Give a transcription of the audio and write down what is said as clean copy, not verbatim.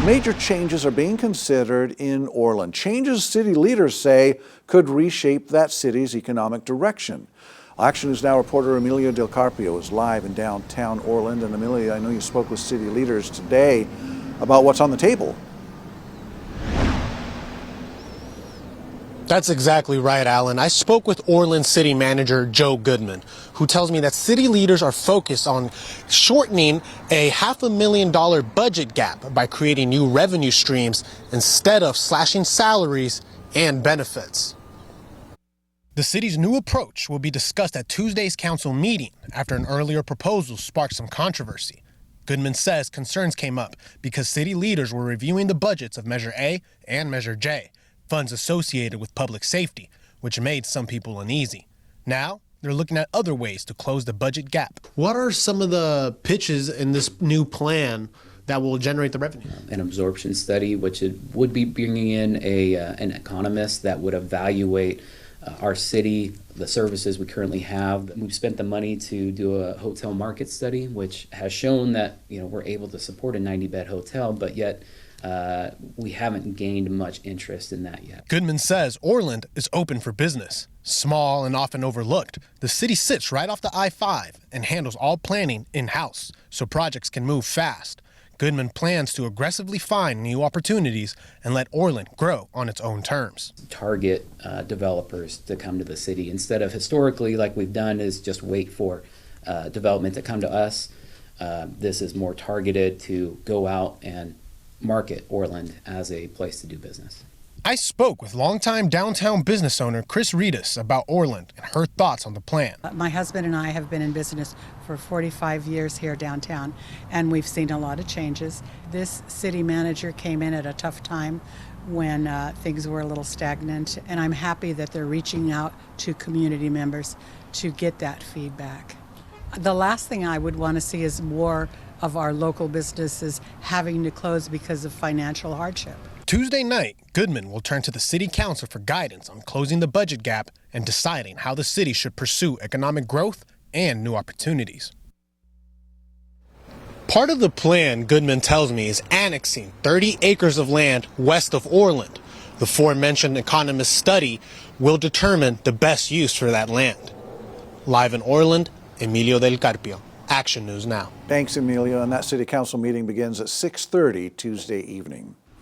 Major changes are being considered in Orland. Changes city leaders say could reshape that city's economic direction. Action News Now reporter Emilio Del Carpio is live in downtown Orland. And Emilio, I know you spoke with city leaders today about what's on the table. That's exactly right, Alan. I spoke with Orland City Manager Joe Goodman, who tells me that city leaders are focused on shortening a $500,000 budget gap by creating new revenue streams instead of slashing salaries and benefits. The city's new approach will be discussed at Tuesday's council meeting after an earlier proposal sparked some controversy. Goodman says concerns came up because city leaders were reviewing the budgets of Measure A and Measure J, funds associated with public safety, which made some people uneasy. Now, they're looking at other ways to close the budget gap. What are some of the pitches in this new plan that will generate the revenue? An absorption study, which it would be bringing in an economist that would evaluate our city, the services we currently have. We've spent the money to do a hotel market study, which has shown that we're able to support a 90-bed hotel, but yet we haven't gained much interest in that yet. Goodman says Orland is open for business. Small and often overlooked, the city sits right off the I-5 and handles all planning in-house, so projects can move fast. Goodman plans to aggressively find new opportunities and let Orland grow on its own terms. Target developers to come to the city instead of historically, like we've done, is just wait for development to come to us. This is more targeted to go out and market Orland as a place to do business. I spoke with longtime downtown business owner Chris Reedus about Orland and her thoughts on the plan. My husband and I have been in business for 45 years here downtown, and we've seen a lot of changes. This city manager came in at a tough time when things were a little stagnant, and I'm happy that they're reaching out to community members to get that feedback. The last thing I would want to see is more of our local businesses having to close because of financial hardship. Tuesday night, Goodman will turn to the city council for guidance on closing the budget gap and deciding how the city should pursue economic growth and new opportunities. Part of the plan, Goodman tells me, is annexing 30 acres of land west of Orland. The aforementioned economist study will determine the best use for that land. Live in Orland, Emilio Del Carpio. Action News Now. Thanks, Emilio. And that city council meeting begins at 6:30 Tuesday evening.